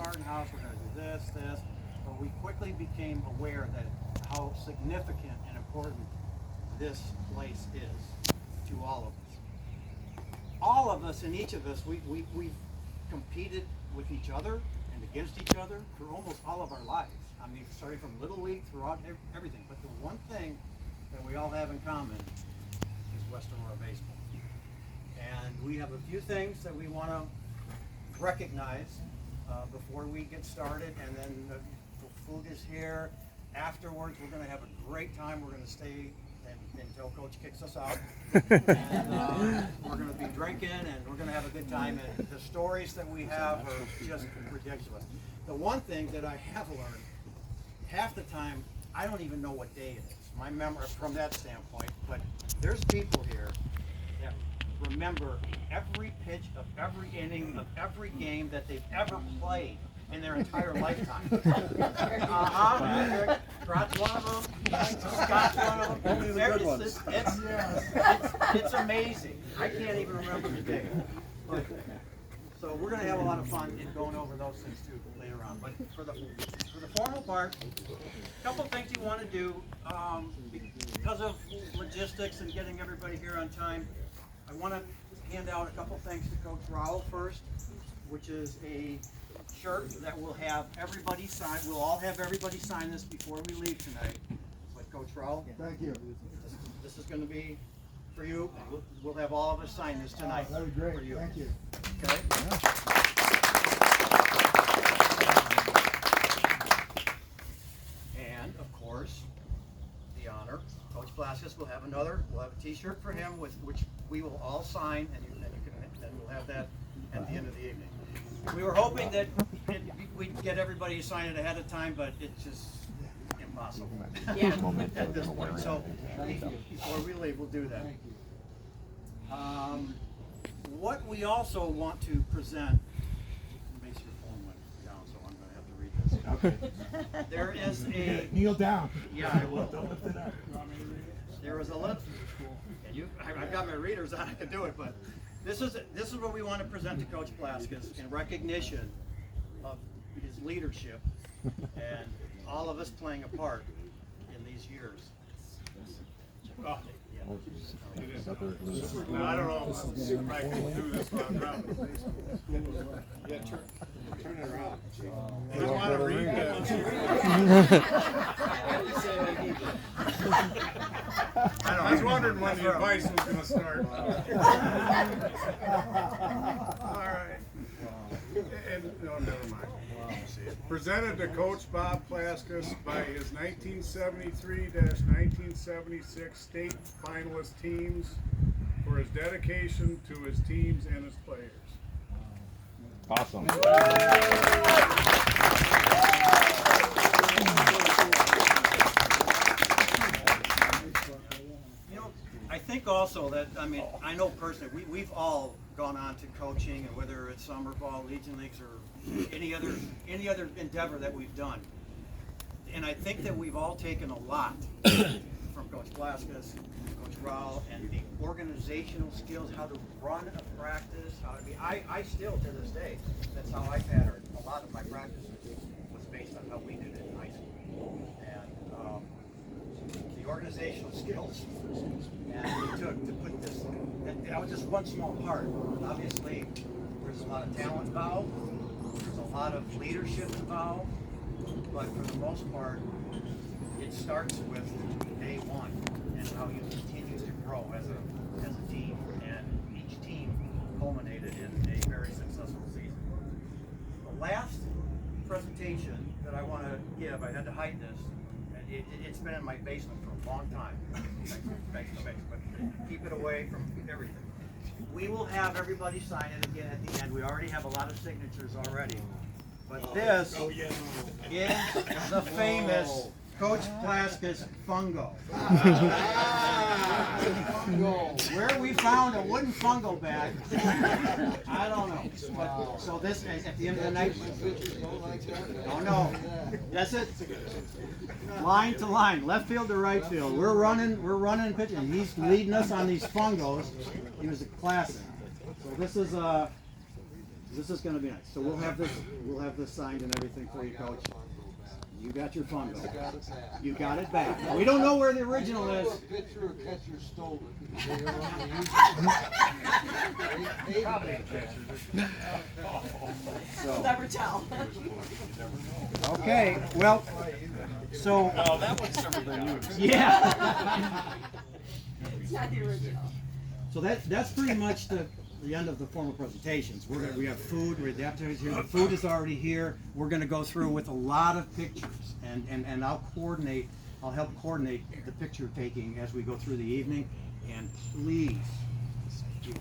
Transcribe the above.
Martin House, we're going to do this, but we quickly became aware that how significant and important this place is to all of us. All of us and each of us, we've competed with each other and against each other for almost all of our lives. I mean, starting from Little League throughout everything. But the one thing that we all have in common is West Aurora baseball. And we have a few things that we want to recognize before we get started, and then the food is here. Afterwards, we're going to have a great time. We're going to stay until Coach kicks us out. And we're going to be drinking, and we're going to have a good time. And the stories that we have are just ridiculous. The one thing that I have learned, half the time, I don't even know what day it is. My memory from that standpoint, but there's people here that remember every pitch of every inning of every game that they've ever played in their entire lifetime. Scott's one of them. Scott's one of them. It's amazing. I can't even remember the day. But, so we're going to have a lot of fun in going over those things too later on. But for the formal part, a couple things you want to do because of logistics and getting everybody here on time. I want to hand out a couple things to Coach Rowell first, which is a shirt that will have everybody sign. We'll all have everybody sign this before we leave tonight. But Coach Rowell, thank you. This is going to be for you. We'll have all of us sign this tonight. That'd be great. For you. Thank you. Okay. And of course, the honor. Coach Blaskus will have another. We'll have a T-shirt for him, with which we will all sign, and we'll have that at the end of the evening. We were hoping that we'd get everybody to sign it ahead of time, but it's just impossible at this point. So before we leave, we'll do that. What we also want to present, makes your phone went down, so I'm going to have to read this. Okay. There is a kneel down. Yeah, I will. Don't lift it up. There was a list. I've got my readers on. I can do it, but this is what we want to present to Coach Blaskus in recognition of his leadership and all of us playing a part in these years. Oh, no, I don't know if I can do this one. Yeah, turn it around. I don't want to read that. I was wondering when the advice was going to start. All right. And, no, never mind. Presented to Coach Bob Blaskus by his 1973-1976 state finalist teams for his dedication to his teams and his players. Awesome. You know, I think also that, I mean, I know personally, we've all gone on to coaching, and whether it's summer ball, Legion Leagues, or any other endeavor that we've done. And I think that we've all taken a lot from Coach Blaskus, Coach Rowell, and the organizational skills, how to run a practice, how to be. I still, to this day, that's how I pattern a lot of my practices, was based on how we did it in high school. And the organizational skills and it took to put this, that was just one small part. Obviously, there's a lot of talent involved, there's a lot of leadership involved, but for the most part, it starts with day one and how you continue to grow as a team, and each team culminated in a very successful season. The last presentation that I want to give, I had to hide this. It's been in my basement for a long time. But keep it away from everything. We will have everybody sign it again at the end. We already have a lot of signatures already. But this is the famous Coach Blaskus fungo. Where we found a wooden fungo bag, I don't know. But, so this is at the end of the night. Oh no, that's it. Line to line, left field to right field. We're running pitching. He's leading us on these fungos. He was a classic. So this is This is gonna be nice. So we'll have this signed and everything for you, Coach. You got your fun though. You got it back. We don't know where the original is. Pitcher or catcher stole it. So, Never tell. okay, well, so. Oh, that one's never been used. Yeah. It's not the original. So that's pretty much the end of the formal presentations. We have food, we have the appetizers here. The food is already here. We're gonna go through with a lot of pictures and I'll help coordinate the picture taking as we go through the evening. And please,